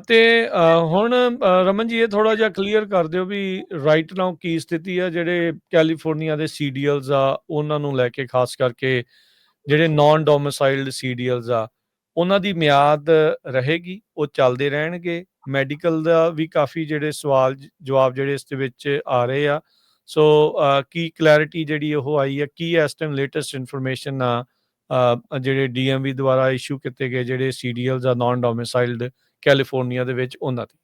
ਤੇ ਹੁਣ ਰਮਨ ਜੀ ਇਹ ਥੋੜ੍ਹਾ ਜਿਹਾ ਕਲੀਅਰ ਕਰ ਦਿਓ ਵੀ ਰਾਈਟ ਨਾਓ ਕੀ ਸਥਿਤੀ ਆ ਜਿਹੜੇ ਕੈਲੀਫੋਰਨੀਆ ਦੇ ਸੀਡੀਐਲਸ ਆ ਉਹਨਾਂ ਨੂੰ ਲੈ ਕੇ, ਖਾਸ ਕਰਕੇ ਜਿਹੜੇ ਨਾਨ ਡੋਮਿਸਾਈਲਡ ਸੀਡੀਐਲਸ ਆ ਉਹਨਾਂ ਦੀ ਮਿਆਦ ਰਹੇਗੀ, ਉਹ ਚੱਲਦੇ ਰਹਿਣਗੇ? ਮੈਡੀਕਲ ਦਾ ਵੀ ਕਾਫੀ ਜਿਹੜੇ ਸਵਾਲ ਜਵਾਬ ਜਿਹੜੇ ਇਸ ਦੇ ਵਿੱਚ ਆ ਰਹੇ ਆ, ਸੋ ਕੀ ਕਲੈਰਿਟੀ ਜਿਹੜੀ ਉਹ ਆਈ ਆ, ਕੀ ਇਸ ਟਾਈਮ ਲੇਟੈਸਟ ਇਨਫੋਰਮੇਸ਼ਨ ਆ ਜਿਹੜੇ DMV ਦੁਆਰਾ ਇਸ਼ੂ ਕੀਤੇ ਗਏ ਜਿਹੜੇ ਸੀਡੀਐਲਸ ਆ ਨਾਨ ਡੋਮਿਸਾਈਲਡ ਕੈਲੀਫੋਰਨੀਆ ਦੇ ਵਿੱਚ ਉਹਨਾਂ ਦੀ?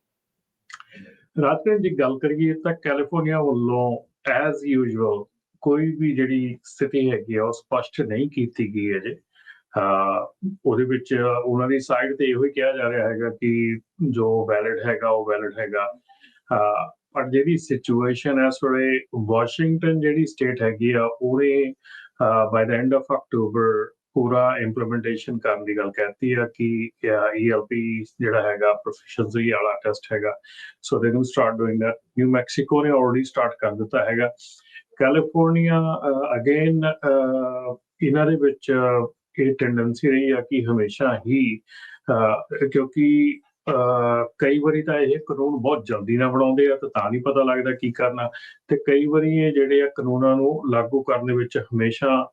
ਰਾਜਕਰਨ ਜੀ ਗੱਲ ਕਰੀਏ ਤਾਂ ਕੈਲੀਫੋਰਨੀਆ ਵੱਲੋਂ ਐਜ਼ ਯੂਜੂਅਲ ਕੋਈ ਵੀ ਜਿਹੜੀ ਸਥਿਤੀ ਹੈਗੀ ਆ ਉਹ ਸਪਸ਼ਟ ਨਹੀਂ ਕੀਤੀ ਗਈ ਅਜੇ। ਉਹਦੇ ਵਿੱਚ ਉਹਨਾਂ ਦੀ ਸਾਈਡ ਤੇ ਇਹੋ ਹੀ ਕਿਹਾ ਜਾ ਰਿਹਾ ਹੈਗਾ ਕਿ ਜੋ ਵੈਲਿਡ ਹੈਗਾ ਉਹ ਵੈਲਿਡ ਹੈਗਾ। ਪਰ ਜਿਹੜੀ ਸਿਚੁਏਸ਼ਨ ਇਸ ਵੇਲੇ ਵਾਸ਼ਿੰਗਟਨ ਜਿਹੜੀ ਸਟੇਟ ਹੈਗੀ ਆ ਉਹਨੇ ਬਾਈ ਦ ਐਂਡ ਆਫ ਅਕਤੂਬਰ ਪੂਰਾ ਇੰਪਲੀਮੈਂਟੇਸ਼ਨ ਕਰਨ ਦੀ ਗੱਲ ਕਹਿਤੀ ਆ ਕਿ ELP ਜਿਹੜਾ ਹੈਗਾ ਪ੍ਰੋਫੀਸ਼ੀਐਂਸੀ ਵਾਲਾ ਟੈਸਟ ਹੈਗਾ, so they can start doing that. New Mexico ਨੇ ਆਲਰੇਡੀ ਸਟਾਰਟ ਕਰ ਦਿੱਤਾ ਹੈਗਾ। ਕੈਲੀਫੋਰਨੀਆ ਅਗੇਨ ਇਹਨਾਂ ਦੇ ਵਿੱਚ ਇਹ ਟੈਂਡੈਂਸੀ ਰਹੀ ਆ ਕਿ ਹਮੇਸ਼ਾ ਹੀ ਕਿਉਂਕਿ ਕਈ ਵਾਰੀ ਤਾਂ ਇਹ ਕਾਨੂੰਨ ਬਹੁਤ ਜਲਦੀ ਨਾਲ ਬਣਾਉਂਦੇ ਆ ਤਾਂ ਨਹੀਂ ਪਤਾ ਲੱਗਦਾ ਕੀ ਕਰਨਾ, ਤੇ ਕਈ ਵਾਰੀ ਇਹ ਜਿਹੜੇ ਆ ਕਾਨੂੰਨਾਂ ਨੂੰ ਲਾਗੂ ਕਰਨ ਦੇ ਵਿੱਚ ਹਮੇਸ਼ਾ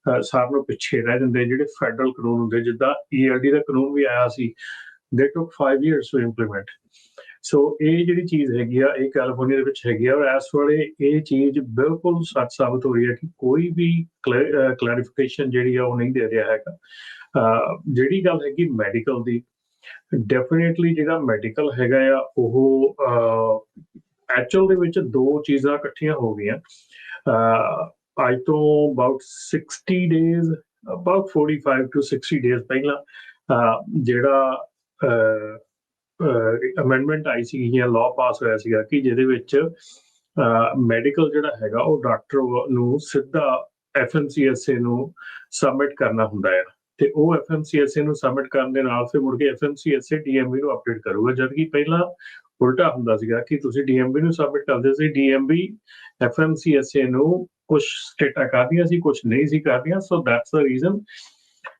ਸਾਰਿਆਂ ਨੂੰ ਪਿੱਛੇ ਰਹਿ ਜਾਂਦੇ। ਜਿਹੜੇ ਫੈਡਰਲ ਕਾਨੂੰਨ ਹੁੰਦੇ, ਜਿੱਦਾਂ ELD ਦਾ ਕਾਨੂੰਨ ਵੀ ਆਇਆ ਸੀ, ਦੇ ਟੁਕ 5 years to implement। ਸੋ ਇਹ ਜਿਹੜੀ ਚੀਜ਼ ਹੈਗੀ ਆ ਇਹ ਕੈਲੀਫੋਰਨੀਆ ਦੇ ਵਿੱਚ ਹੈਗੀ ਆ, ਔਰ ਇਸ ਵੇਲੇ ਇਹ ਚੀਜ਼ ਬਿਲਕੁਲ ਸੱਚ ਸਾਬਤ ਹੋ ਰਹੀ ਹੈ ਕਿ ਕੋਈ ਵੀ ਕਲੈਰੀਫਿਕੇਸ਼ਨ ਜਿਹੜੀ ਆ ਉਹ ਨਹੀਂ ਦੇ ਰਿਹਾ ਹੈਗਾ। ਜਿਹੜੀ ਗੱਲ ਹੈਗੀ ਮੈਡੀਕਲ ਦੀ, ਡੈਫੀਨੇਟਲੀ ਜਿਹੜਾ ਮੈਡੀਕਲ ਹੈਗਾ ਆ ਉਹ ਐਕਚੁਅਲ ਦੇ ਵਿੱਚ ਦੋ ਚੀਜ਼ਾਂ ਇਕੱਠੀਆਂ ਹੋ ਗਈਆਂ। ਅੱਜ ਤੋਂ about 60 days, about 45 to 60 days ਪਹਿਲਾਂ ਜਿਹੜਾ ਅਮੈਂਡਮੈਂਟ ਆਈ ਸੀ ਜਾਂ ਲਾਅ ਪਾਸ ਹੋਇਆ ਸੀਗਾ ਕਿ ਜਿਹਦੇ ਵਿੱਚ ਮੈਡੀਕਲ ਜਿਹੜਾ ਹੈਗਾ ਉਹ ਡਾਕਟਰ ਨੂੰ ਸਿੱਧਾ FMCSA ਨੂੰ ਸਬਮਿਟ ਕਰਨਾ ਹੁੰਦਾ ਹੈ, ਤੇ ਉਹ FMCSA ਨੂੰ ਸਬਮਿਟ ਕਰਨ ਦੇ ਨਾਲ ਫਿਰ ਮੁੜ ਕੇ FMCSA DMV ਨੂੰ ਅਪਡੇਟ ਕਰੂਗਾ। ਜਦਕਿ ਪਹਿਲਾਂ ਉਲਟਾ ਹੁੰਦਾ ਸੀਗਾ ਕਿ ਤੁਸੀਂ DMV ਨੂੰ ਸਬਮਿਟ ਕਰਦੇ ਸੀ, DMV FMCSA ਨੂੰ ਕੁਝ ਸਟੇਟਾਂ ਕਰਦੀਆਂ ਸੀ, ਕੁਝ ਨਹੀਂ ਸੀ ਕਰਦੀਆਂ। ਸੋ ਦੈਟਸ ਦ ਰੀਜ਼ਨ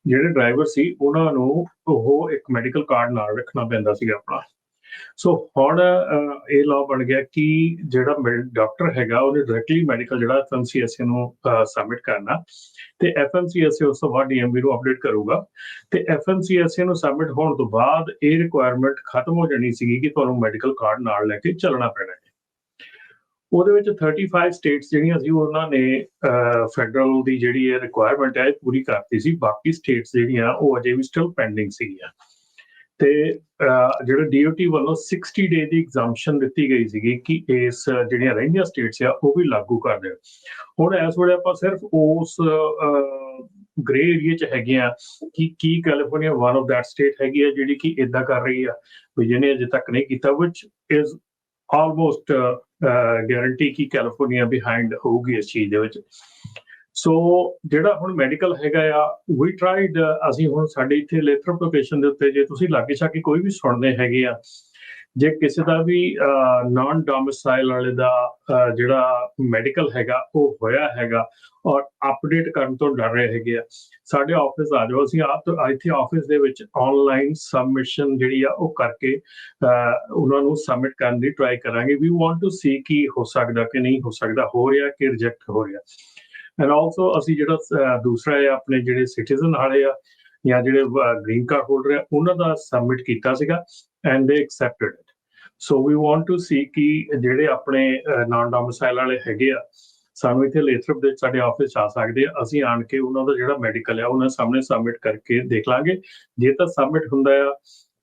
ਜਿਹੜੇ ਡਰਾਈਵਰ ਸੀ ਉਹਨਾਂ ਨੂੰ ਉਹ ਇੱਕ ਮੈਡੀਕਲ ਕਾਰਡ ਨਾਲ ਰੱਖਣਾ ਪੈਂਦਾ ਸੀਗਾ ਆਪਣਾ। ਸੋ ਹੁਣ ਇਹ ਲਾਅ ਬਣ ਗਿਆ ਕਿ ਜਿਹੜਾ ਡਾਕਟਰ ਹੈਗਾ ਉਹਨੇ ਡਾਇਰੈਕਟਲੀ ਮੈਡੀਕਲ ਜਿਹੜਾ FMCSA ਨੂੰ ਸਬਮਿਟ ਕਰਨਾ, ਤੇ FMCSA ਉਸ ਤੋਂ ਬਾਅਦ DMV ਨੂੰ ਅਪਡੇਟ ਕਰੂਗਾ, ਤੇ FMCSA ਨੂੰ ਸਬਮਿਟ ਹੋਣ ਤੋਂ ਬਾਅਦ ਇਹ ਰਿਕੁਆਇਰਮੈਂਟ ਖਤਮ ਹੋ ਜਾਣੀ ਸੀਗੀ ਕਿ ਤੁਹਾਨੂੰ ਮੈਡੀਕਲ ਕਾਰਡ ਨਾਲ ਲੈ ਕੇ ਚੱਲਣਾ ਪੈਣਾ ਹੈ। ਉਹਦੇ ਵਿੱਚ 35 ਸਟੇਟਸ ਜਿਹੜੀਆਂ ਸੀ ਉਹਨਾਂ ਨੇ ਫੈਡਰਲ ਦੀ ਜਿਹੜੀ ਇਹ ਰਿਕੁਆਇਰਮੈਂਟ ਹੈ ਪੂਰੀ ਕਰਤੀ ਸੀ, ਬਾਕੀ ਸਟੇਟਸ ਜਿਹੜੀਆਂ ਉਹ ਅਜੇ ਵੀ ਸਟਿਲ ਪੈਂਡਿੰਗ ਸੀਗੀਆਂ। ਤੇ ਜਿਹੜਾ DOT ਵੱਲੋਂ 60 ਡੇ ਦੀ ਐਗਜ਼ਾਮਸ਼ਨ ਦਿੱਤੀ ਗਈ ਸੀਗੀ ਕਿ ਇਸ ਜਿਹੜੀਆਂ ਰਹਿੰਦੀਆਂ ਸਟੇਟਸ ਆ ਉਹ ਵੀ ਲਾਗੂ ਕਰ ਦੇਣ। ਹੁਣ ਇਸ ਵੇਲੇ ਆਪਾਂ ਸਿਰਫ ਉਸ ਗ੍ਰੇ ਏਰੀਏ 'ਚ ਹੈਗੇ ਆ ਕਿ ਕੀ California one of that state ਹੈਗੀ ਆ ਜਿਹੜੀ ਕਿ ਏਦਾਂ ਕਰ ਰਹੀ ਆ, ਵੀ ਜਿਹਨੇ ਅਜੇ ਤੱਕ ਨਹੀਂ ਕੀਤਾ, ਵਿਚ ਇਜ਼ ਆਲਮੋਸਟ ਗਾਰੰਟੀ ਕਿ ਕੈਲੀਫੋਰਨੀਆ ਬਿਹਾਈਂਡ ਹੋਊਗੀ ਇਸ ਚੀਜ਼ ਦੇ ਵਿੱਚ। ਸੋ ਜਿਹੜਾ ਹੁਣ ਮੈਡੀਕਲ ਹੈਗਾ ਆ ਵੀ ਟਰਾਈਡ, ਅਸੀਂ ਹੁਣ ਸਾਡੇ ਇੱਥੇ ਲੇਥਰਪ ਲੋਕੇਸ਼ਨ ਦੇ ਉੱਤੇ ਜੇ ਤੁਸੀਂ ਲਾਗੇ ਛਾਗੇ ਕੋਈ ਵੀ ਸੁਣਦੇ ਹੈਗੇ ਆ, ਜੇ ਕਿਸੇ ਦਾ ਵੀ ਨਾਨ ਡੋਮਿਸਾਈਲ ਵਾਲੇ ਦਾ ਜਿਹੜਾ ਮੈਡੀਕਲ ਹੈਗਾ ਉਹ ਹੋਇਆ ਹੈਗਾ ਔਰ ਅਪਡੇਟ ਕਰਨ ਤੋਂ ਡਰ ਰਹੇ ਹੈਗੇ ਆ, ਸਾਡੇ ਆਫਿਸ ਆ ਜਾਓ। ਅਸੀਂ ਇੱਥੇ ਆਫਿਸ ਦੇ ਵਿੱਚ ਆਨਲਾਈਨ ਸਬਮਿਸ਼ਨ ਜਿਹੜੀ ਆ ਉਹ ਕਰਕੇ ਉਹਨਾਂ ਨੂੰ ਸਬਮਿਟ ਕਰਨ ਦੀ ਟਰਾਈ ਕਰਾਂਗੇ। ਵੀ ਵਾਂਟ ਟੂ ਸੀ ਕੀ ਹੋ ਸਕਦਾ ਕਿ ਨਹੀਂ ਹੋ ਸਕਦਾ, ਹੋ ਰਿਹਾ ਕਿ ਰਿਜੈਕਟ ਹੋ ਰਿਹਾ। ਐਂਡ ਆਲਸੋ ਅਸੀਂ ਜਿਹੜਾ ਦੂਸਰਾ ਹੈ ਆਪਣੇ ਜਿਹੜੇ ਸਿਟੀਜ਼ਨ ਵਾਲੇ ਆ ਜਾਂ ਜਿਹੜੇ ਗ੍ਰੀਨ ਕਾਰਡ ਹੋਲਡਰ ਆ ਉਹਨਾਂ ਦਾ ਸਬਮਿਟ ਕੀਤਾ ਸੀਗਾ and they accepted it. So we want to see ਕਿ ਜਿਹੜੇ ਆਪਣੇ ਨਾਨ ਡੋਮਿਸਾਈਲ ਵਾਲੇ ਹੈਗੇ ਆ ਸਾਨੂੰ ਇੱਥੇ ਲੇਥਰਪ ਦੇ ਸਾਡੇ ਆਫਿਸ ਆ ਸਕਦੇ ਆ, ਅਸੀਂ ਆਣ ਕੇ ਉਹਨਾਂ ਦਾ ਜਿਹੜਾ ਮੈਡੀਕਲ ਆ ਉਹਨਾਂ ਸਾਹਮਣੇ ਸਬਮਿਟ ਕਰਕੇ ਦੇਖ ਲਾਂਗੇ। ਜੇ ਤਾਂ ਸਬਮਿਟ ਹੁੰਦਾ ਆ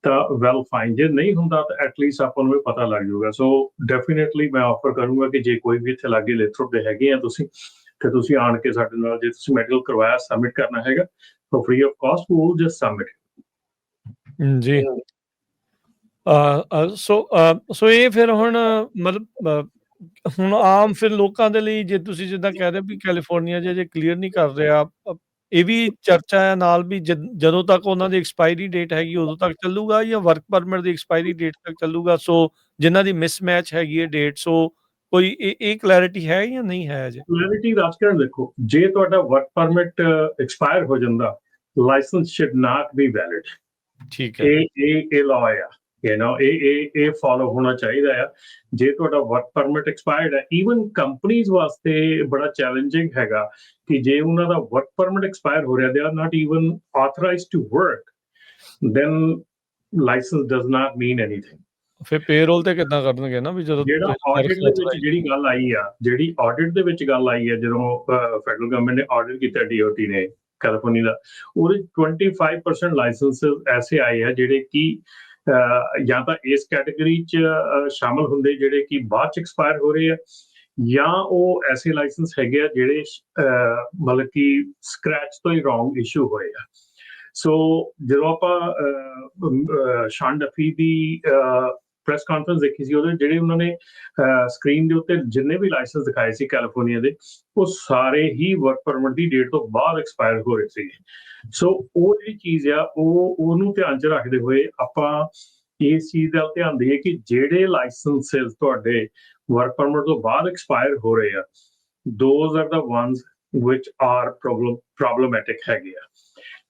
ਤਾਂ ਵੈਲ ਫਾਈਨ, ਜੇ ਨਹੀਂ ਹੁੰਦਾ ਤਾਂ ਐਟਲੀਸਟ ਆਪਾਂ ਨੂੰ ਪਤਾ ਲੱਗ ਜਾਊਗਾ। ਸੋ ਡੈਫੀਨੇਟਲੀ ਮੈਂ ਆਫਰ ਕਰੂੰਗਾ ਕਿ ਜੇ ਕੋਈ ਵੀ ਇੱਥੇ ਲਾਗੇ ਲੇਥਰਪ ਦੇ ਹੈਗੇ ਆ ਤੁਸੀਂ, ਤੇ ਤੁਸੀਂ ਆਣ ਕੇ ਸਾਡੇ ਨਾਲ ਜੇ ਤੁਸੀਂ ਮੈਡੀਕਲ ਕਰਵਾਇਆ ਸਬਮਿਟ ਕਰਨਾ ਹੈਗਾ ਤਾਂ free of cost we will just submit. ਜੀ ਸੋ ਇਹ ਫਿਰ ਹੁਣ ਮਤਲਬ ਹੁਣ ਆਮ ਫਿਰ ਲੋਕਾਂ ਦੇ ਲਈ, ਜੇ ਤੁਸੀਂ ਜਿੱਦਾਂ ਕਹਿ ਰਹੇ ਵੀ ਕੈਲੀਫੋਰਨੀਆ ਜੇ ਕਲੀਅਰ ਨਹੀਂ ਕਰ ਰਿਹਾ, ਇਹ ਵੀ ਚਰਚਾ ਹੈ ਨਾਲ ਵੀ ਜਦੋਂ ਤੱਕ ਉਹਨਾਂ ਦੀ ਐਕਸਪਾਇਰੀ ਡੇਟ ਹੈਗੀ ਉਦੋਂ ਤੱਕ ਚੱਲੂਗਾ ਜਾਂ ਵਰਕ ਪਰਮਿਟ ਦੀ ਐਕਸਪਾਇਰੀ ਡੇਟ ਤੱਕ ਚੱਲੂਗਾ? ਸੋ ਜਿਨ੍ਹਾਂ ਦੀ ਮਿਸਮੈਚ ਹੈਗੀ ਹੈ ਡੇਟ, ਸੋ ਕੋਈ ਇਹ ਕਲੈਰਿਟੀ ਹੈ ਜਾਂ ਨਹੀਂ ਹੈ ਅਜੇ? ਕਲੈਰਿਟੀ ਰਾਜਕਰਨ ਦੇਖੋ, ਜੇ ਤੁਹਾਡਾ ਵਰਕ ਪਰਮਿਟ ਐਕਸਪਾਇਰ ਹੋ ਜਾਂਦਾ, licence should not be valid. ਠੀਕ ਹੈ, ਇਹ ਲਾਅ ਆ। ਇਹ ਫੋਲੋ ਹੋਣਾ ਚਾਹੀਦਾ ਆ। ਜੇ ਤੁਹਾਡਾ ਵਰਕ ਪਰਮਿਟ ਐਕਸਪਾਇਰਡ ਹੈ, ਈਵਨ ਕੰਪਨੀਜ਼ ਵਾਸਤੇ ਬੜਾ ਚੈਲੰਜਿੰਗ ਹੈਗਾ ਕਿ ਜੇ ਉਹਨਾਂ ਦਾ ਵਰਕ ਪਰਮਿਟ ਐਕਸਪਾਇਰ ਹੋ ਰਿਹਾ, they are not even authorised to work, then licence does not mean anything. ਫਿਰ ਪੇਰੋਲ ਤੇ ਕਿੱਦਾਂ ਕਰਨਗੇ ਨਾ, ਵੀ ਜਦੋਂ ਜਿਹੜਾ ਆਡਿਟ ਦੇ ਵਿੱਚ ਜਿਹੜੀ ਗੱਲ ਆਈ ਆ, ਜਿਹੜੀ ਆਡਿਟ ਦੇ ਵਿੱਚ ਗੱਲ ਆਈ ਹੈ, ਜਦੋਂ ਫੈਡਰਲ ਗਵਰਨਮੈਂਟ ਨੇ ਆਡਿਟ ਕੀਤਾ DOT ਨੇ ਕੈਲੀਫੋਰਨੀਆ ਦਾ, ਉਹਦੇ 25% ਲਾਇਸੈਂਸਿਸ ਐਸੇ ਆਏ ਆ ਜਿਹੜੇ ਕਿ ਜਾਂ ਤਾਂ ਇਸ ਕੈਟੇਗਰੀ 'ਚ ਸ਼ਾਮਲ ਹੁੰਦੇ ਜਿਹੜੇ ਕਿ ਬਾਅਦ 'ਚ ਐਕਸਪਾਇਰ ਹੋ ਰਹੇ ਆ, ਜਾਂ ਉਹ ਐਸੇ ਲਾਇਸੈਂਸ ਹੈਗੇ ਆ ਜਿਹੜੇ ਮਤਲਬ ਕਿ ਸਕ੍ਰੈਚ ਤੋਂ ਹੀ ਰੌਂਗ ਇਸ਼ੂ ਹੋਏ ਆ। ਸੋ ਜਦੋਂ ਆਪਾਂ ਸ਼ਾਨ ਡਫੀ ਦੀ ਪ੍ਰੈਸ ਕਾਨਫਰੰਸ ਦੇਖੀ ਸੀ, ਉਹਦੇ ਜਿਹੜੇ ਉਹਨਾਂ ਨੇ ਸਕਰੀਨ ਦੇ ਉੱਤੇ ਜਿੰਨੇ ਵੀ ਲਾਇਸੈਂਸ ਦਿਖਾਏ ਸੀ ਕੈਲੀਫੋਰਨੀਆ ਦੇ, ਉਹ ਸਾਰੇ ਹੀ ਵਰਕ ਪਰਮਿਟ ਦੀ ਡੇਟ ਤੋਂ ਬਾਅਦ ਐਕਸਪਾਇਰ ਹੋ ਰਹੇ ਸੀ। ਸੋ ਉਹ ਜਿਹੜੀ ਚੀਜ਼ ਆ, ਉਹਨੂੰ ਧਿਆਨ 'ਚ ਰੱਖਦੇ ਹੋਏ ਆਪਾਂ ਇਸ ਚੀਜ਼ ਦਾ ਧਿਆਨ ਦਈਏ ਕਿ ਜਿਹੜੇ ਲਾਇਸੈਂਸਿਸ ਤੁਹਾਡੇ ਵਰਕ ਪਰਮਿਟ ਤੋਂ ਬਾਅਦ ਐਕਸਪਾਇਰ ਹੋ ਰਹੇ ਆ, ਦੋਜ਼ ਆਰ ਦਾ ਵਨਸ ਵਿਚ ਆਰ ਪ੍ਰੋਬਲਮੈਟਿਕ ਹੈਗੇ ਆ।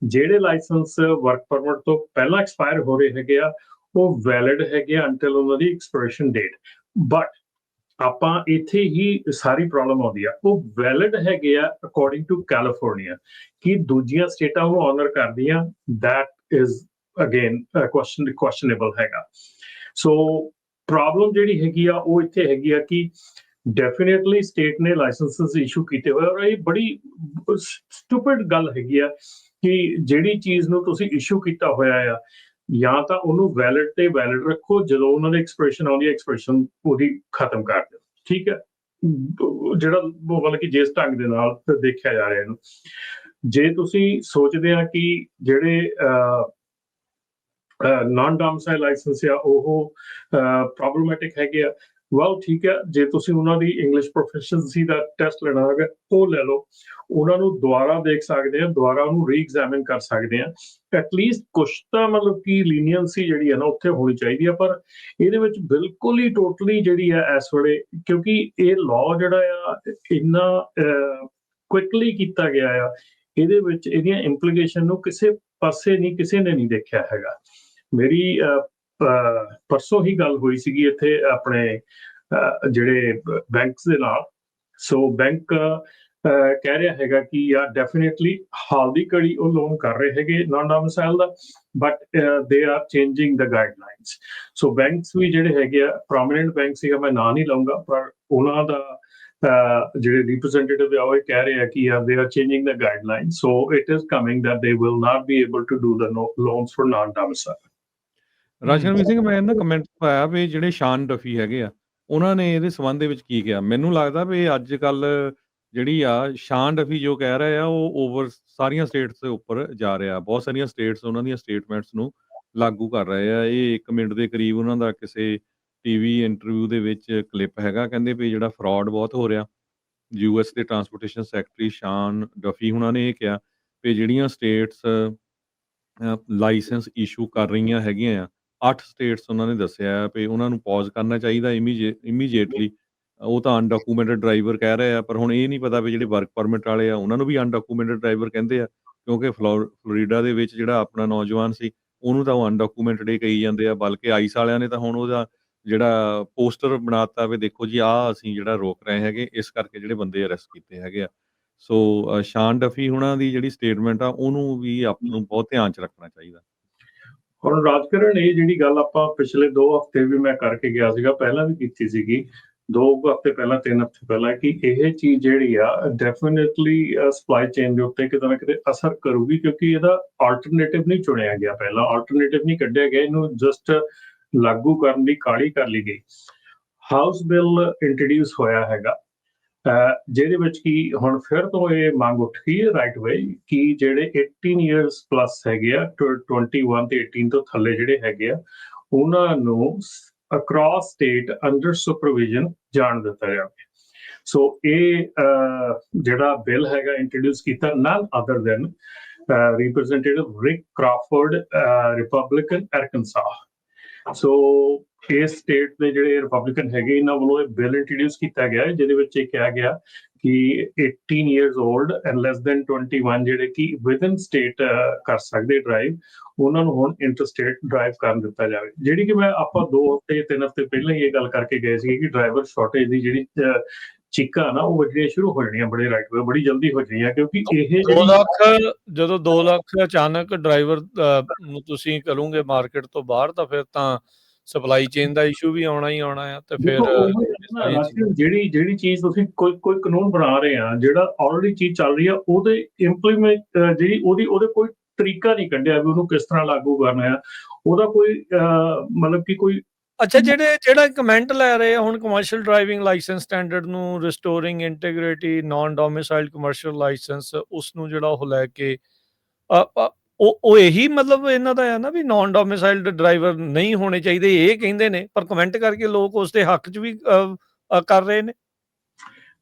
ਜਿਹੜੇ ਲਾਇਸੈਂਸ ਵਰਕ ਪਰਮਿਟ ਤੋਂ ਪਹਿਲਾਂ ਐਕਸਪਾਇਰ ਹੋ ਰਹੇ ਹੈਗੇ ਆ, ਉਹ ਵੈਲਿਡ ਹੈਗੇ ਆ ਅੰਟਿਲ ਉਹਨਾਂ ਦੀ ਐਕਸਪਾਇਰੇਸ਼ਨ ਡੇਟ। ਬਟ ਆਪਾਂ ਇੱਥੇ ਹੀ ਸਾਰੀ ਪ੍ਰੋਬਲਮ ਆਉਂਦੀ ਆ, ਉਹ ਵੈਲਿਡ ਹੈਗੇ ਆ ਅਕੋਰਡਿੰਗ ਟੂ ਕੈਲੀਫੋਰਨੀਆ, ਕਿ ਦੂਜੀਆਂ ਸਟੇਟਾਂ ਨੂੰ ਆਨਰ ਕਰਦੀਆਂ, ਦੈਟ ਇਜ਼ ਅਗੇਨ ਕੁਐਸਚਨੇਬਲ ਹੈਗਾ। ਸੋ ਪ੍ਰੋਬਲਮ ਜਿਹੜੀ ਹੈਗੀ ਆ ਉਹ ਇੱਥੇ ਹੈਗੀ ਆ ਕਿ ਡੈਫੀਨੇਟਲੀ ਸਟੇਟ ਨੇ ਲਾਇਸੈਂਸਿਸ ਇਸ਼ੂ ਕੀਤੇ ਹੋਏ, ਔਰ ਇਹ ਬੜੀ ਸਟੂਪਿਡ ਗੱਲ ਹੈਗੀ ਆ ਕਿ ਜਿਹੜੀ ਚੀਜ਼ ਨੂੰ ਤੁਸੀਂ ਇਸ਼ੂ ਕੀਤਾ ਹੋਇਆ ਆ, ਜਾਂ ਤਾਂ ਉਹਨੂੰ ਵੈਲਿਡ ਤੇ ਵੈਲਿਡ ਰੱਖੋ, ਜਦੋਂ ਉਹਨਾਂ ਦੀ ਐਕਸਪ੍ਰੈਸ਼ਨ ਆਉਂਦੀ ਹੈ ਐਕਸਪ੍ਰੈਸ਼ਨ ਉਹਦੀ ਖਤਮ ਕਰ ਦਿਓ, ਠੀਕ ਹੈ। ਜਿਹੜਾ ਮਤਲਬ ਕਿ ਜਿਸ ਢੰਗ ਦੇ ਨਾਲ ਦੇਖਿਆ ਜਾ ਰਿਹਾ ਇਹਨੂੰ, ਜੇ ਤੁਸੀਂ ਸੋਚਦੇ ਆ ਕਿ ਜਿਹੜੇ ਨਾਨ ਡੋਮਿਸਾਈਲ ਲਾਇਸੈਂਸ ਆ ਉਹ ਪ੍ਰੋਬਲਮੈਟਿਕ ਹੈਗੇ ਆ, ਵੈਲ ਠੀਕ ਹੈ, ਜੇ ਤੁਸੀਂ ਉਹਨਾਂ ਦੀ ਇੰਗਲਿਸ਼ ਪ੍ਰੋਫੀਸ਼ੀਐਂਸੀ ਦਾ ਟੈਸਟ ਲੈਣਾ ਹੈਗਾ ਉਹ ਲੈ ਲਓ, ਉਹਨਾਂ ਨੂੰ ਦੁਬਾਰਾ ਦੇਖ ਸਕਦੇ ਆ, ਦੁਬਾਰਾ ਉਹਨੂੰ ਰੀ-ਐਗਜ਼ਾਮਿਨ ਕਰ ਸਕਦੇ ਆ। ਐਟਲੀਸਟ ਕੁਛ ਤਾਂ ਮਤਲਬ ਕਿ ਲੀਨੀਅੰਸੀ ਜਿਹੜੀ ਹੈ ਨਾ ਉੱਥੇ ਹੋਣੀ ਚਾਹੀਦੀ ਆ, ਪਰ ਇਹਦੇ ਵਿੱਚ ਬਿਲਕੁਲ ਹੀ ਟੋਟਲੀ ਜਿਹੜੀ ਆ ਇਸ ਵੇਲੇ, ਕਿਉਂਕਿ ਇਹ ਲਾਅ ਜਿਹੜਾ ਆ ਇੰਨਾ ਕੁਇਕਲੀ ਕੀਤਾ ਗਿਆ ਆ, ਇਹਦੇ ਵਿੱਚ ਇਹਦੀਆਂ ਇੰਪਲੀਕੇਸ਼ਨ ਨੂੰ ਕਿਸੇ ਪਾਸੇ ਨਹੀਂ, ਕਿਸੇ ਨੇ ਨਹੀਂ ਦੇਖਿਆ ਹੈਗਾ। ਮੇਰੀ ਪਰਸੋਂ ਹੀ ਗੱਲ ਹੋਈ ਸੀਗੀ ਇੱਥੇ ਆਪਣੇ ਜਿਹੜੇ ਬੈਂਕਸ ਦੇ ਨਾਲ। ਸੋ ਬੈਂਕ ਕਹਿ ਰਿਹਾ ਹੈਗਾ ਕਿ ਯਾਰ ਡੈਫੀਨੇਟਲੀ ਹਾਲ ਦੀ ਘੜੀ ਉਹ ਲੋਨ ਕਰ ਰਹੇ ਹੈਗੇ ਨਾਨ ਡੋਮਿਸਾਈਲ ਦਾ, but they are changing the guidelines. So banks ਵੀ ਜਿਹੜੇ ਹੈਗੇ ਆ, ਪ੍ਰੋਮੀਨੈਂਟ ਬੈਂਕ ਸੀਗਾ, ਮੈਂ ਨਾਂ ਨਹੀਂ ਲਊਂਗਾ, ਪਰ ਉਹਨਾਂ ਦਾ ਜਿਹੜੇ ਰਿਪਰੈਜ਼ੈਂਟੇਟਿਵ ਆ ਉਹ ਕਹਿ ਰਹੇ ਆ ਕਿ ਯਾਰ they are changing the guideline, so it is coming that they will not be able to do the loans for non domicile. Rajanvir Singh, ਮੈਂ ਨਾ ਕਮੈਂਟ ਪਾਇਆ ਵੀ ਜਿਹੜੇ ਸ਼ਾਨ ਡਫੀ ਹੈਗੇ ਆ, ਉਹਨਾਂ ਨੇ ਇਹਦੇ ਸੰਬੰਧ ਦੇ ਵਿੱਚ ਕੀ ਕਿਹਾ। ਮੈਨੂੰ ਲੱਗਦਾ ਵੀ ਅੱਜ ਕੱਲ ਜਿਹੜੀ ਆ ਸ਼ਾਨ ਡਫੀ ਜੋ ਕਹਿ ਰਹੇ ਆ, ਉਹ ਓਵਰ ਸਾਰੀਆਂ ਸਟੇਟਸ ਦੇ ਉੱਪਰ ਜਾ ਰਿਹਾ। ਬਹੁਤ ਸਾਰੀਆਂ ਸਟੇਟਸ ਉਹਨਾਂ ਦੀਆਂ ਸਟੇਟਮੈਂਟਸ ਨੂੰ ਲਾਗੂ ਕਰ ਰਹੇ ਆ। ਇਹ 1 ਮਿੰਟ ਦੇ ਕਰੀਬ ਉਹਨਾਂ ਦਾ ਕਿਸੇ ਟੀਵੀ ਇੰਟਰਵਿਊ ਦੇ ਵਿੱਚ ਕਲਿੱਪ ਹੈਗਾ, ਕਹਿੰਦੇ ਵੀ ਜਿਹੜਾ ਫਰਾਡ ਬਹੁਤ ਹੋ ਰਿਹਾ। US ਦੇ ਟਰਾਂਸਪੋਰਟੇਸ਼ਨ ਸੈਕਟਰੀ ਸ਼ਾਨ ਡਫੀ ਉਹਨਾਂ ਨੇ ਇਹ ਕਿਹਾ ਵੀ ਜਿਹੜੀਆਂ ਸਟੇਟਸ ਲਾਇਸੈਂਸ ਇਸ਼ੂ ਕਰ ਰਹੀਆਂ ਹੈਗੀਆਂ ਆ, 8 ਸਟੇਟਸ ਉਹਨਾਂ ਨੇ ਦੱਸਿਆ ਵੀ ਉਹਨਾਂ ਨੂੰ ਪੌਜ਼ ਕਰਨਾ ਚਾਹੀਦਾ ਇਮੀਡੀਏਟਲੀ। ਉਹ ਤਾਂ ਅਨਡਾਕੂਮੈਂਟਡ ਡਰਾਈਵਰ ਕਹਿ ਰਹੇ ਆ, ਪਰ ਹੁਣ ਇਹ ਨਹੀਂ ਪਤਾ ਵੀ ਜਿਹੜੇ ਵਰਕ ਪਰਮਿਟ ਵਾਲੇ ਆ ਉਹਨਾਂ ਨੂੰ ਵੀ ਅਨਡਾਕੂਮੈਂਟਡ ਡਰਾਈਵਰ ਕਹਿੰਦੇ ਆ, ਕਿਉਂਕਿ ਫਲੋਰੀਡਾ ਦੇ ਵਿੱਚ ਜਿਹੜਾ ਆਪਣਾ ਨੌਜਵਾਨ ਸੀ ਉਹਨੂੰ ਤਾਂ ਉਹ ਅਨਡਾਕੂਮੈਂਟਡ ਹੀ ਕਹੀ ਜਾਂਦੇ ਆ। ਬਲਕਿ ਆਈਸ ਵਾਲਿਆਂ ਨੇ ਤਾਂ ਹੁਣ ਉਹਦਾ ਜਿਹੜਾ ਪੋਸਟਰ ਬਣਾਤਾ ਵੀ ਦੇਖੋ ਜੀ ਆਹ ਅਸੀਂ ਜਿਹੜਾ ਰੋਕ ਰਹੇ ਹੈਗੇ, ਇਸ ਕਰਕੇ ਜਿਹੜੇ ਬੰਦੇ ਅਰੈਸਟ ਕੀਤੇ ਹੈਗੇ ਆ। ਸੋ ਸ਼ਾਨ ਡਫੀ ਹੁਣਾਂ ਦੀ ਜਿਹੜੀ ਸਟੇਟਮੈਂਟ ਆ ਉਹਨੂੰ ਵੀ ਆਪਾਂ ਨੂੰ ਬਹੁਤ ਧਿਆਨ 'ਚ ਰੱਖਣਾ ਚਾਹੀਦਾ। ਹੁਣ ਰਾਜਕਰਨ, ਇਹ ਜਿਹੜੀ ਗੱਲ ਆਪਾਂ ਪਿਛਲੇ 2 ਹਫ਼ਤੇ ਵੀ ਮੈਂ ਕਰਕੇ ਗਿਆ ਸੀਗਾ, ਪਹਿਲਾਂ ਵੀ ਕੀਤੀ ਸੀਗੀ 2 ਹਫ਼ਤੇ ਪਹਿਲਾਂ, 3 ਹਫ਼ਤੇ ਪਹਿਲਾਂ, ਕਿ ਇਹ ਚੀਜ਼ ਜਿਹੜੀ ਆ ਡੈਫੀਨੇਟਲੀ ਸਪਲਾਈ ਚੇਨ ਦੇ ਉੱਤੇ ਕਿਤੇ ਨਾ ਕਿਤੇ ਅਸਰ ਕਰੂਗੀ, ਕਿਉਂਕਿ ਇਹਦਾ ਆਲਟਰਨੇਟਿਵ ਨਹੀਂ ਚੁਣਿਆ ਗਿਆ, ਪਹਿਲਾਂ ਆਲਟਰਨੇਟਿਵ ਨਹੀਂ ਕੱਢਿਆ ਗਿਆ, ਇਹਨੂੰ ਜਸਟ ਲਾਗੂ ਕਰਨ ਦੀ ਕਾਹਲੀ ਕਰ ਲਈ ਗਈ। ਹਾਊਸ ਬਿੱਲ ਇੰਟਰੋਡਿਊਸ ਹੋਇਆ ਹੈਗਾ, ਜਿਹਦੇ ਵਿੱਚ ਕੀ ਹੁਣ ਫਿਰ ਤੋਂ ਇਹ ਮੰਗ ਉੱਠ ਗਈ ਹੈ ਰਾਈਟ ਵੇ ਕਿ ਜਿਹੜੇ 18 ਇਅਰਸ ਪਲੱਸ ਹੈਗੇ ਆ, 21 ਤੇ 18 ਤੋਂ ਥੱਲੇ ਜਿਹੜੇ ਹੈਗੇ ਆ, ਉਹਨਾਂ ਨੂੰ ਅਕ੍ਰੋਸ ਸਟੇਟ ਅੰਡਰ ਸੁਪਰਵਿਜ਼ਨ ਜਾਣ ਦਿੱਤਾ ਜਾਵੇ। ਸੋ ਇਹ ਜਿਹੜਾ ਬਿੱਲ ਹੈਗਾ ਇੰਟਰੋਡਿਊਸ ਕੀਤਾ ਨਨ ਅਦਰ ਦੈਨ ਰਿਪਰੈਜ਼ੈਂਟੇਟਿਵ ਰਿਕ ਕਰਾਫੋਰਡ, ਰਿਪਬਲਿਕਨ ਅਰਕਨਸਾਸ। ਸੋ ਇਸ ਸਟੇਟ ਦੇ ਜਿਹੜੇ ਰਿਪਬਲਿਕਨ ਹੈਗੇ, ਇਹਨਾਂ ਵੱਲੋਂ ਇਹ ਬਿੱਲ ਇੰਟਰੋਡਿਊਸ ਕੀਤਾ ਗਿਆ, ਜਿਹਦੇ ਵਿੱਚ ਇਹ ਕਿਹਾ ਗਿਆ ਕਿ 18 years old and less than 21 ਜਿਹੜੇ ਕਿ ਵਿਦਨ ਸਟੇਟ ਕਰ ਸਕਦੇ ਡਰਾਈਵ, ਉਹਨਾਂ ਨੂੰ ਹੁਣ ਇੰਟਰਸਟੇਟ ਡਰਾਈਵ ਕਰਨ ਦਿੱਤਾ ਜਾਵੇ। ਜਿਹੜੀ ਕਿ ਆਪਾਂ 2 ਹਫ਼ਤੇ 3 ਹਫ਼ਤੇ ਪਹਿਲਾਂ ਹੀ ਇਹ ਗੱਲ ਕਰਕੇ ਗਏ ਸੀ ਕਿ ਡਰਾਈਵਰ ਸ਼ਾਰਟੇਜ ਦੀ ਜਿਹੜੀ ਚੀਕਾਂ ਨਾ ਉਹ ਵੱਜਣੀਆਂ ਸ਼ੁਰੂ ਹੋ ਜਾਣੀਆਂ ਬੜੇ ਰਾਈਟ ਵੇ, ਬੜੀ ਜਲਦੀ ਹੋ ਜਾਣੀਆਂ, ਕਿਉਂਕਿ ਇਹ 2 ਲੱਖ ਜਦੋਂ 2 ਲੱਖ ਅਚਾਨਕ ਡਰਾਈਵਰ ਨੂੰ ਤੁਸੀਂ ਕਰੋਗੇ ਮਾਰਕੀਟ ਤੋਂ ਬਾਹਰ, ਤਾਂ ਫਿਰ ਤਾਂ ਸਪਲਾਈ ਚੇਨ ਦਾ ਇਸ਼ੂ ਵੀ ਆਉਣਾ ਹੀ ਆਉਣਾ ਆ। ਤੇ ਫਿਰ ਜਿਹੜੀ ਚੀਜ਼ ਤੁਸੀਂ ਕੋਈ ਕਾਨੂੰਨ ਬਣਾ ਰਹੇ ਆ, ਜਿਹੜਾ ਆਲਰੇਡੀ ਚੀਜ਼ ਚੱਲ ਰਹੀ ਆ, ਉਹਦੇ ਇੰਪਲੀਮੈਂਟ ਜਿਹੜੀ ਉਹਦੇ ਕੋਈ ਤਰੀਕਾ ਨਹੀਂ ਕੱਢਿਆ ਵੀ ਉਹਨੂੰ ਕਿਸ ਤਰ੍ਹਾਂ ਲਾਗੂ ਕਰਨਾ ਆ, ਉਹਦਾ ਕੋਈ ਮਤਲਬ ਕਿ ਕੋਈ ਅੱਛਾ, ਜਿਹੜਾ ਕਮੈਂਟ ਲੈ ਰਹੇ ਆ ਹੁਣ ਕਮਰਸ਼ੀਅਲ ਡਰਾਈਵਿੰਗ ਲਾਇਸੈਂਸ ਸਟੈਂਡਰਡ ਨੂੰ ਰਿਸਟੋਰਿੰਗ ਇੰਟੀਗ੍ਰਿਟੀ ਨਾਨ ਡੋਮਿਸਾਈਲਡ ਕਮਰਸ਼ੀਅਲ ਲਾਇਸੈਂਸ, ਉਸ ਨੂੰ ਜਿਹੜਾ ਉਹ ਲੈ ਕੇ ਉਹ ਇਹੀ ਮਤਲਬ ਇਹਨਾਂ ਦਾ ਆ ਨਾ ਵੀ ਨਾਨ ਡੋਮਿਸਾਈਲਡ ਡਰਾਈਵਰ ਨਹੀਂ ਹੋਣੇ ਚਾਹੀਦੇ, ਇਹ ਕਹਿੰਦੇ ਨੇ, ਪਰ ਕਮੈਂਟ ਕਰਕੇ ਲੋਕ ਉਸ ਦੇ ਹੱਕ 'ਚ ਵੀ ਕਰ ਰਹੇ ਨੇ।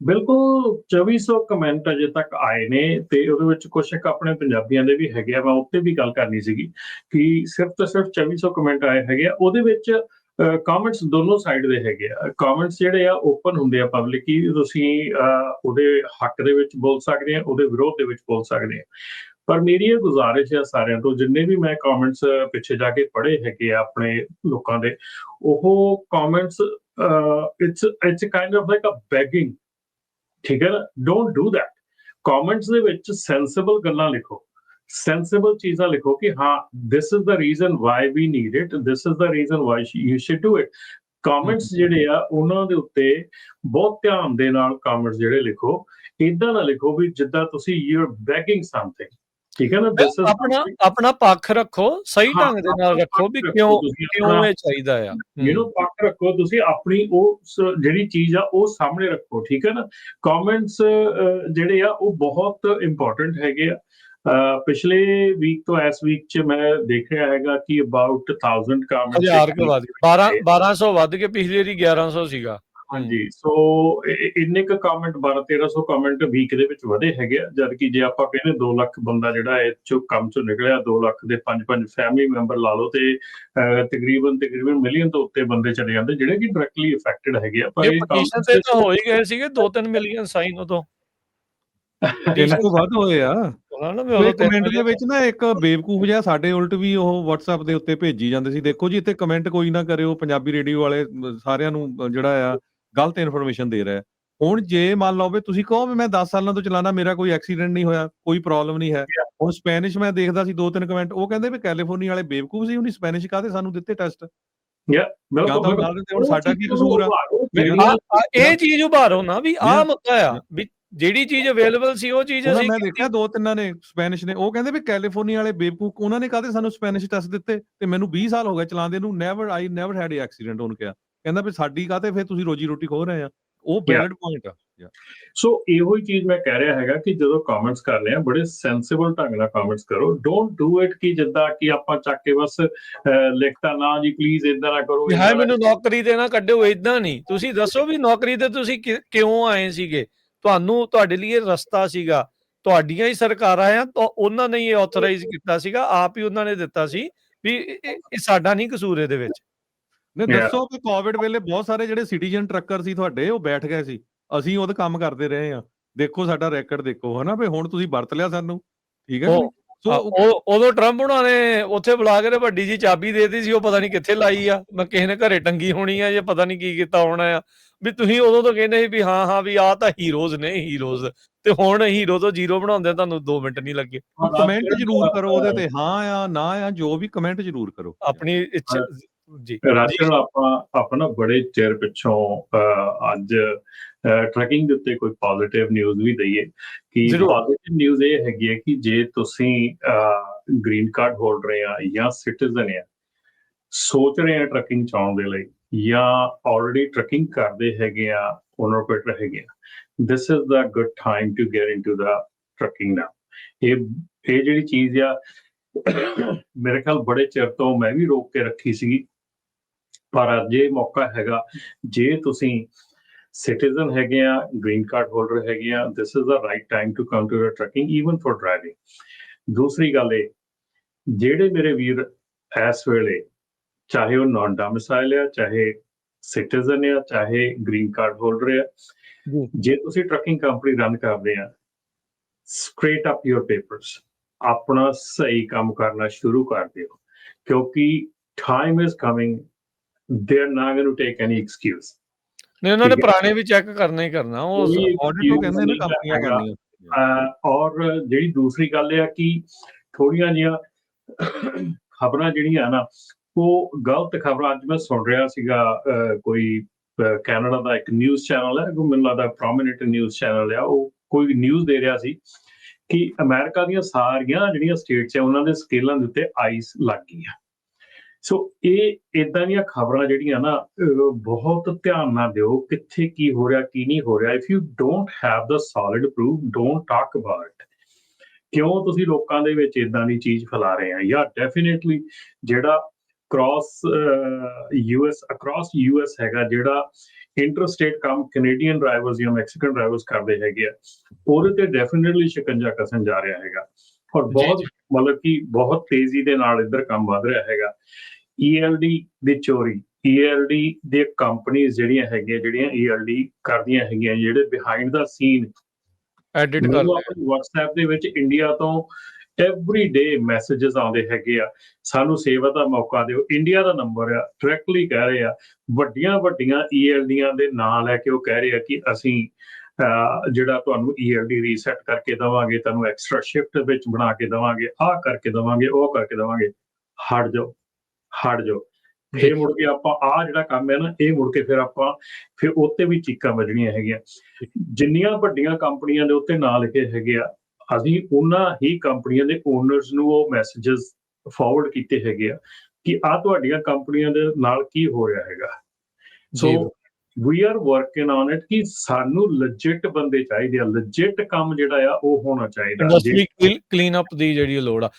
ਬਿਲਕੁਲ 2400 ਕਮੈਂਟ ਅਜੇ ਤੱਕ ਆਏ ਨੇ, ਤੇ ਉਹਦੇ ਵਿੱਚ ਕੁਛ ਇੱਕ ਆਪਣੇ ਪੰਜਾਬੀਆਂ ਦੇ ਵੀ ਹੈਗੇ ਆ, ਮੈਂ ਉੱਤੇ ਵੀ ਗੱਲ ਕਰਨੀ ਸੀਗੀ ਕਿ ਸਿਰਫ ਤੇ ਸਿਰਫ 2400 ਕਮੈਂਟ ਆਏ ਹੈਗੇ ਆ। ਉਹਦੇ ਵਿੱਚ ਕਮੈਂਟਸ ਦੋਨੋਂ ਸਾਈਡ ਦੇ ਹੈਗੇ ਆ। ਕਮੈਂਟਸ ਜਿਹੜੇ ਆ ਓਪਨ ਹੁੰਦੇ ਆ ਪਬਲਿਕ, ਕਿ ਤੁਸੀਂ ਉਹਦੇ ਹੱਕ ਦੇ ਵਿੱਚ ਬੋਲ ਸਕਦੇ ਆ, ਉਹਦੇ ਵਿਰੋਧ ਦੇ ਵਿੱਚ ਬੋਲ ਸਕਦੇ ਆ। ਪਰ ਮੇਰੀ ਇਹ ਗੁਜ਼ਾਰਿਸ਼ ਆ ਸਾਰਿਆਂ ਤੋਂ, ਜਿੰਨੇ ਵੀ ਮੈਂ ਕਮੈਂਟਸ ਪਿੱਛੇ ਜਾ ਕੇ ਪੜ੍ਹੇ ਹੈਗੇ ਆ ਆਪਣੇ ਲੋਕਾਂ ਦੇ, ਉਹ comments it's kind of like a begging, ਠੀਕ ਹੈ ਨਾ। Don't do that. ਕਮੈਂਟਸ ਦੇ ਵਿੱਚ ਸੈਂਸਿਬਲ ਗੱਲਾਂ ਲਿਖੋ, ਸੈਂਸਿਬਲ ਚੀਜ਼ਾਂ ਲਿਖੋ ਕਿ ਹਾਂ this is the reason why we need it, this is the reason why you should do it. Comments ਜਿਹੜੇ ਆ ਉਹਨਾਂ ਦੇ ਉੱਤੇ ਬਹੁਤ ਧਿਆਨ ਦੇ ਨਾਲ ਕਮੈਂਟਸ ਜਿਹੜੇ ਲਿਖੋ, ਏਦਾਂ ਨਾ ਲਿਖੋ ਵੀ ਜਿੱਦਾਂ ਤੁਸੀਂ ਯੂ ਆਰ ਬੈਗਿੰਗ ਸਮਥਿੰਗ, ਠੀਕ ਹੈ ਨਾ। ਆਪਣਾ ਪੱਖ ਰੱਖੋ, ਸਹੀ ਢੰਗ ਦੇ ਨਾਲ ਰੱਖੋ ਵੀ ਕਿਉਂ ਇਹ ਚਾਹੀਦਾ ਆ, ਜਿਹਨੂੰ ਪੱਖ ਰੱਖੋ ਤੁਸੀਂ, ਆਪਣੀ ਉਹ ਜਿਹੜੀ ਚੀਜ਼ ਆ ਉਹ ਸਾਹਮਣੇ ਰੱਖੋ, ਠੀਕ ਹੈ ਨਾ। ਕਮੈਂਟਸ ਜਿਹੜੇ ਆ ਉਹ ਬਹੁਤ ਇੰਪੋਰਟੈਂਟ ਹੈਗੇ ਆ। ਪਿਛਲੇ ਵੀਕ ਤੋਂ ਇਸ ਵੀਕ 'ਚ ਮੈਂ ਦੇਖ ਰਿਹਾ ਹੈਗਾ ਕਿ ਅਬਾਊਟ 1000 ਕਮੈਂਟਸ, 1200 ਵੱਧ ਕੇ ਪਿਛਲੀ ਵਾਰੀ 1100 ਸੀਗਾ। ਹਾਂਜੀ, ਸੋ ਇੰਨੇ ਕੁ ਕਮੈਂਟ 1200-1300 ਕਮੈਂਟ ਵੀਕ ਦੇ ਵਿੱਚ ਵਧੇ ਹੈਗੇ ਆ, ਜਦ ਕਿ ਜੇ ਆਪਾਂ ਕਹਿੰਦੇ 2 ਲੱਖ ਬੰਦਾ ਜਿਹੜਾ ਇਹ ਚੋਂ ਕੰਮ ਚੋਂ ਨਿਕਲਿਆ, 2 ਲੱਖ ਦੇ 5 ਫੈਮਿਲੀ ਮੈਂਬਰ ਲਾ ਲਓ, ਤੇ ਤਕਰੀਬਨ ਮਿਲੀਅਨ ਤੋਂ ਉੱਤੇ ਬੰਦੇ ਚਲੇ ਜਾਂਦੇ ਜਿਹੜੇ ਕਿ ਡਾਇਰੈਕਟਲੀ ਅਫੈਕਟਡ ਹੈਗੇ ਆ। ਪਰ ਇਹ ਪਟੀਸ਼ਨ ਤੇ ਤਾਂ ਹੋ ਹੀ ਗਏ ਸੀਗੇ 2-3 ਮਿਲੀਅਨ ਸਾਈਨ, ਉਦੋਂ ਇਹਨਾਂ ਤੋਂ ਵੱਧ ਹੋਏ ਆ। ਕਮੈਂਟ ਦੇ ਵਿੱਚ ਨਾ ਇੱਕ ਬੇਵਕੂਫ ਜਿਹਾ ਸਾਡੇ ਉਲਟ ਵੀ ਉਹ WhatsApp ਦੇ ਉੱਤੇ ਭੇਜੀ ਜਾਂਦੇ ਸੀ, ਦੇਖੋ ਜੀ ਇੱਥੇ ਕਮੈਂਟ ਕੋਈ ਨਾ ਕਰਿਓ, ਪੰਜਾਬੀ ਰੇਡੀਓ ਵਾਲੇ ਸਾਰਿਆਂ ਨੂੰ ਜਿਹੜਾ ਆ ਗਲਤ ਇਨਫੋਰਮੇਸ਼ਨ ਦੇ ਰਿਹਾ। ਹੁਣ ਜੇ ਮੰਨ ਲਓ ਵੀ ਤੁਸੀਂ ਕਹੋ ਵੀ ਮੈਂ 10 ਸਾਲਾਂ ਤੋਂ ਚਲਾਣਾ, ਮੇਰਾ ਕੋਈ ਐਕਸੀਡੈਂਟ ਨਹੀਂ ਹੋਇਆ, ਕੋਈ ਪ੍ਰੋਬਲਮ ਨਹੀਂ ਹੈ। ਹੁਣ ਸਪੈਨਿਸ਼ ਮੈਂ ਦੇਖਦਾ ਸੀ 2-3 ਕਮੈਂਟ, ਉਹ ਕਹਿੰਦੇ ਵੀ ਕੈਲੀਫੋਰਨੀਆ ਵਾਲੇ ਬੇਵਕੂਫ ਸੀ, ਉਹਨੇ ਸਪੈਨਿਸ਼ ਕਾਹਦੇ ਸਾਨੂੰ ਦਿੱਤੇ ਟੈਸਟ। ਹੁਣ ਸਾਡਾ ਕੀ ਕਸੂਰ ਆ? ਇਹ ਚੀਜ਼ ਉਭਾਰੋ ਨਾ ਵੀ ਆਹ ਮੁੱਦਾ ਆ, ਵੀ ਜਿਹੜੀ ਚੀਜ਼ ਅਵੇਲੇਬਲ ਸੀ ਉਹ ਚੀਜ਼ ਅਸੀਂ ਮੈਂ ਦੇਖਿਆ 2-3 ਨੇ ਸਪੈਨਿਸ਼ ਨੇ, ਉਹ ਕਹਿੰਦੇ ਵੀ ਕੈਲੀਫੋਰਨੀਆ ਵਾਲੇ ਬੇਵਕੂਫ, ਉਹਨਾਂ ਨੇ ਕਾਹਦੇ ਸਾਨੂੰ ਸਪੈਨਿਸ਼ ਟੈਸਟ ਦਿੱਤੇ, ਤੇ ਮੈਨੂੰ 20 ਸਾਲ ਹੋ ਗਏ ਚਲਾਉਂਦੇ ਨੂੰ, ਆਈ ਨੈਵਰ ਹੈਡ ਐਕਸੀਡੈਂਟ। ਉਹਨੂੰ ਕਿਹਾ, ਕਹਿੰਦਾ ਵੀ ਸਾਡੀ ਕਾਹਤੇ ਫਿਰ ਤੁਸੀਂ ਰੋਜੀ ਰੋਟੀ ਖੋ ਰਹੇ ਆ। ਉਹ ਵੈਲਿਡ ਪੁਆਇੰਟ ਆ। ਸੋ ਇਹੋ ਹੀ ਚੀਜ਼ ਮੈਂ ਕਹਿ ਰਿਹਾ ਹੈਗਾ ਕਿ ਜਦੋਂ ਕਮੈਂਟਸ ਕਰ ਰਹੇ ਆ, ਬੜੇ ਸੈਂਸਿਬਲ ਢੰਗ ਨਾਲ ਕਮੈਂਟਸ ਕਰੋ। ਡੋਂਟ ਡੂ ਇਟ ਕਿ ਜਿੱਦਾਂ ਕਿ ਆਪਾਂ ਚੱਕ ਕੇ ਬਸ ਲਿਖਤਾ ਨਾ ਜੀ ਪਲੀਜ਼ ਏਦਾਂ ਨਾ ਕਰੋ, ਹਾਏ ਮੈਨੂੰ ਨੌਕਰੀ ਤੇ ਨਾ ਕੱਢਿਓ, ਏਦਾਂ ਨਹੀਂ। ਤੁਸੀਂ ਦੱਸੋ ਵੀ ਨੌਕਰੀ ਤੇ ਤੁਸੀਂ ਕਿਉਂ ਆਏ ਸੀਗੇ, ਤੁਹਾਡੇ ਲਈ ਇਹ ਰਸਤਾ ਸੀਗਾ, ਤੁਹਾਡੀਆਂ ਹੀ ਸਰਕਾਰਾਂ ਆ, ਉਹਨਾਂ ਨੇ ਇਹ ਆਥੋਰਾਈਜ਼ ਕੀਤਾ ਸੀਗਾ, ਆਪ ਹੀ ਉਹਨਾਂ ਨੇ ਦਿੱਤਾ ਸੀ, ਵੀ ਇਹ ਸਾਡਾ ਨਹੀਂ ਕਸੂਰ ਇਹਦੇ ਵਿੱਚ। ਦੱਸੋ ਕਿ ਕੋਵਿਡ ਵੇਲੇ ਬਹੁਤ ਸਾਰੇ ਜਿਹੜੇ ਸਿਟੀਜ਼ਨ ਟਰੱਕਰ ਸੀ ਤੁਹਾਡੇ, ਉਹ ਬੈਠ ਗਏ ਸੀ, ਅਸੀਂ ਉਹਦੇ ਕੰਮ ਕਰਦੇ ਰਹੇ ਆ, ਦੇਖੋ ਸਾਡਾ ਰੈਕਡ ਦੇਖੋ, ਹਨਾ ਵੀ ਹੁਣ ਤੁਸੀਂ ਵਰਤ ਲਿਆ ਸਾਨੂੰ, ਠੀਕ ਹੈ। ਉਦੋਂ ਟਰੰਪ ਉਹਨਾਂ ਨੇ ਉੱਥੇ ਬੁਲਾ ਕੇ ਵੱਡੀ ਜੀ ਚਾਬੀ ਦੇ ਦਿੱਤੀ ਸੀ, ਉਹ ਪਤਾ ਨਹੀਂ ਕਿੱਥੇ ਲਾਈ ਆ, ਮੈਂ ਕਿਸੇ ਨੇ ਘਰੇ ਟੰਗੀ ਹੋਣੀ ਆ, ਜੇ ਪਤਾ ਨਹੀਂ ਕੀ ਕੀਤਾ ਹੋਣਾ ਆ। ਵੀ ਤੁਸੀਂ ਉਦੋਂ ਤੋਂ ਕਹਿੰਦੇ ਸੀ ਵੀ ਹਾਂ ਵੀ ਆਹ ਤਾਂ ਹੀਰੋਜ਼ ਨੇ, ਹੀਰੋਜ਼, ਤੇ ਹੁਣ ਹੀਰੋ ਤੋਂ ਜ਼ੀਰੋ ਬਣਾਉਂਦੇ, ਤੁਹਾਨੂੰ 2 ਮਿੰਟ ਨਹੀਂ ਲੱਗੇ। ਕਮੈਂਟ ਜ਼ਰੂਰ ਕਰੋ ਉਹਦੇ ਤੇ, ਹਾਂ ਆ ਨਾ ਆ, ਜੋ ਵੀ ਕਮੈਂਟ ਜ਼ਰੂਰ ਕਰੋ ਆਪਣੀ ਇੱਛਾ ਜੀ। ਰਾਜਨ, ਆਪਾਂ ਨਾ ਬੜੇ ਚਿਰ ਪਿੱਛੋਂ ਅੱਜ ਟਰੈਕਿੰਗ ਦੇ ਉੱਤੇ ਕੋਈ ਪੋਜ਼ਿਟਿਵ ਨਿਊਜ਼ ਵੀ ਦਈਏ ਕਿ ਪੋਜ਼ਿਟਿਵ ਨਿਊਜ਼ ਇਹ ਹੈਗੀ ਹੈ ਕਿ ਜੇ ਤੁਸੀਂ ਗ੍ਰੀਨ ਕਾਰਡ ਹੋਲਡਰ ਆ ਜਾਂ ਸਿਟੀਜ਼ਨ ਆ, ਸੋਚ ਰਹੇ ਆ ਟਰੱਕਿੰਗ ਚ ਆਉਣ ਦੇ ਲਈ, ਜਾਂ ਆਲਰੇਡੀ ਟਰੱਕਿੰਗ ਕਰਦੇ ਹੈਗੇ ਆ, ਓਨਰ ਆਪਰੇਟਰ ਹੈਗੇ ਆ, this is the good time to get into the trucking now. ਇਹ ਜਿਹੜੀ ਚੀਜ਼ ਆ ਮੇਰੇ ਖਿਆਲ ਬੜੇ ਚਿਰ ਤੋਂ ਮੈਂ ਵੀ ਰੋਕ ਕੇ ਰੱਖੀ ਸੀਗੀ, ਪਰ ਅੱਜ ਇਹ ਮੌਕਾ ਹੈਗਾ। ਜੇ ਤੁਸੀਂ ਸਿਟੀਜ਼ਨ ਹੈਗੇ ਆ, ਗ੍ਰੀਨ ਕਾਰਡ ਹੋਲਡਰ ਹੈਗੇ ਆ, this is the right time to come to trucking, even for driving. ਦੂਸਰੀ ਗੱਲ ਇਹ, ਜਿਹੜੇ ਮੇਰੇ ਵੀਰ ਇਸ ਵੇਲੇ ਚਾਹੇ ਉਹ ਨਾਨ ਡੋਮਿਸਾਈਲ ਆ, ਚਾਹੇ ਸਿਟੀਜ਼ਨ ਆ ਚਾਹੇ ਗ੍ਰੀਨ ਕਾਰਡ ਹੋਲਡਰ ਆ, ਜੀ ਜੇ ਤੁਸੀਂ ਟਰੱਕਿੰਗ ਕੰਪਨੀ ਰਨ ਕਰਦੇ ਆ, ਸਟ੍ਰੇਟ ਅਪ ਯੂਰ ਪੇਪਰਸ, ਆਪਣਾ ਸਹੀ ਕੰਮ ਕਰਨਾ ਸ਼ੁਰੂ ਕਰ ਦਿਓ, ਕਿਉਂਕਿ time is coming, they are not going to take any excuse. ਨਹੀਂ, ਉਹਨਾਂ ਨੇ ਠੀਕ ਹੈ, ਪੁਰਾਣੇ ਵੀ ਚੈੱਕ ਕਰਨਾ ਹੀ ਕਰਨਾ, ਉਹ ਕੋਈ ਆਡਿਟ ਉਹ excuse ਕਹਿੰਦੇ ਨੇ ਨਹੀਂ ਕੰਪਨੀਆਂ ਹੈਗਾ। ਕਰਨੀਆਂ। ਔਰ ਜਿਹੜੀ ਦੂਸਰੀ ਗੱਲ ਇਹ ਆ ਕਿ ਥੋੜੀਆਂ ਜਿਹੀਆਂ ਖਬਰਾਂ ਜਿਹੜੀਆਂ ਨਾ, ਉਹ ਗਲਤ ਖਬਰਾਂ, ਅੱਜ ਮੈਂ ਸੁਣ ਰਿਹਾ ਸੀਗਾ ਕੋਈ ਕੈਨੇਡਾ ਦਾ ਇੱਕ ਨਿਊਜ਼ ਚੈਨਲ ਹੈ, ਮੈਨੂੰ ਲੱਗਦਾ ਪ੍ਰੋਮਿਨੈਂਟ ਨਿਊਜ਼ ਚੈਨਲ ਆ, ਉਹ ਕੋਈ ਨਿਊਜ਼ ਦੇ ਰਿਹਾ ਸੀ ਕਿ ਅਮਰੀਕਾ ਦੀਆਂ ਸਾਰੀਆਂ ਜਿਹੜੀਆਂ ਸਟੇਟਸ ਆ ਉਹਨਾਂ ਦੇ ਸਕੇਲਾਂ ਦੇ ਉੱਤੇ ਆਈਸ ਲੱਗ ਗਈ ਆ। ਸੋ ਇਹ ਇਦਾਂ ਦੀਆਂ ਖਬਰਾਂ ਜਿਹੜੀਆਂ ਨਾ, ਬਹੁਤ ਧਿਆਨ ਨਾਲ ਦਿਓ ਕਿੱਥੇ ਕੀ ਹੋ ਰਿਹਾ ਕੀ ਨਹੀਂ ਹੋ ਰਿਹਾ। If you don't have the solid proof, don't talk about it. ਕਿਉਂ ਤੁਸੀਂ ਲੋਕਾਂ ਦੇ ਵਿੱਚ ਇਦਾਂ ਦੀ ਚੀਜ਼ ਫੈਲਾ ਰਹੇ ਆ? ਜਾਂ ਡੈਫੀਨੇਟਲੀ ਜਿਹੜਾ ਅਕ੍ਰੋਸ ਯੂਐਸ ਹੈਗਾ, ਜਿਹੜਾ ਇੰਟਰਸਟੇਟ ਕੰਮ ਕੈਨੇਡੀਅਨ ਡਰਾਈਵਰਸ ਜਾਂ ਮੈਕਸੀਕਨ ਡਰਾਈਵਰਸ ਕਰਦੇ ਹੈਗੇ ਆ, ਉਹਦੇ ਤੇ ਡੈਫੀਨੇਟਲੀ ਸ਼ਿਕੰਜਾ ਕਸਣ ਜਾ ਰਿਹਾ ਹੈਗਾ, ਔਰ ਬਹੁਤ ਮਤਲਬ ਕਿ ਬਹੁਤ ਤੇਜ਼ੀ ਦੇ ਨਾਲ ਇੱਧਰ ਕੰਮ ਵੱਧ ਰਿਹਾ ਹੈਗਾ। ELD ਦੀ ਚੋਰੀ, ELD ਦੇ ਕੰਪਨੀਆਂ ਜਿਹੜੀਆਂ ਹੈਗੀਆਂ, ਜਿਹੜੀਆਂ ELD ਕਰਦੀਆਂ ਹੈਗੀਆਂ, ਜਿਹੜੇ ਬਿਹਾਈਂਡ ਦਾ ਸੀਨ ਐਡਿਟ ਕਰ ਮੈਨੂੰ ਲਿਆ। ਆਪਣੇ WhatsApp ਦੇ ਵਿੱਚ ਇੰਡੀਆ ਤੋਂ ਐਵਰੀ ਡੇ ਮੈਸੇजेस ਆਉਂਦੇ ਹੈਗੇ ਆ, ਸਾਨੂੰ ਸੇਵਾ ਦਾ ਮੌਕਾ ਦਿਓ। ਇੰਡੀਆ ਦਾ ਨੰਬਰ ਆ, ਡਾਇਰੈਕਟਲੀ ਕਹਿ ਰਹੇ ਆ, ਵੱਡੀਆਂ ELDਆਂ ਦੇ ਨਾਂ ਲੈ ਕੇ ਉਹ ਕਹਿ ਰਹੇ ਆ ਕਿ ਅਸੀਂ ਜਿਹੜਾ ਤੁਹਾਨੂੰ ELD ਰੀਸੈਟ ਕਰਕੇ ਦੇਵਾਂਗੇ, ਤੁਹਾਨੂੰ ਐਕਸਟਰਾ ਸ਼ਿਫਟ ਵਿੱਚ ਬਣਾ ਕੇ ਦੇਵਾਂਗੇ, ਆਹ ਕਰਕੇ ਦੇਵਾਂਗੇ, ਉਹ ਕਰਕੇ ਦੇਵਾਂਗੇ। ਹਟ ਜਾਓ। ਫਿਰ ਮੁੜ ਕੇ ਆਪਾਂ ਆਹ ਜਿਹੜਾ ਕੰਮ ਹੈ ਨਾ, ਇਹ ਮੁੜ ਕੇ ਫਿਰ ਉੱਤੇ ਵੀ ਚੀਕਾਂ ਵੱਜਣੀਆਂ ਹੈਗੀਆਂ। ਜਿੰਨੀਆਂ ਵੱਡੀਆਂ ਕੰਪਨੀਆਂ ਦੇ ਉੱਤੇ ਨਾਂ ਲਿਖੇ ਹੈਗੇ ਆ, ਅਸੀਂ ਉਹਨਾਂ ਹੀ ਕੰਪਨੀਆਂ ਦੇ ਓਨਰਸ ਨੂੰ ਉਹ ਮੈਸੇजेस ਫਾਰਵਰਡ ਕੀਤੇ ਹੈਗੇ ਆ ਕਿ ਆਹ ਤੁਹਾਡੀਆਂ ਕੰਪਨੀਆਂ ਦੇ ਨਾਲ ਕੀ ਹੋ ਰਿਹਾ ਹੈਗਾ। So we are working on it ਕਿ ਸਾਨੂੰ ਲੈਜਿਟ ਬੰਦੇ ਚਾਹੀਦੇ ਆ, ਲੈਜਿਟ ਕੰਮ ਜਿਹੜਾ ਆ ਉਹ ਹੋਣਾ ਚਾਹੀਦਾ। ਇੰਡਸਟਰੀ ਕਲੀਨ ਅਪ ਦੀ ਜਿਹੜੀ ਲੋੜ ਆ।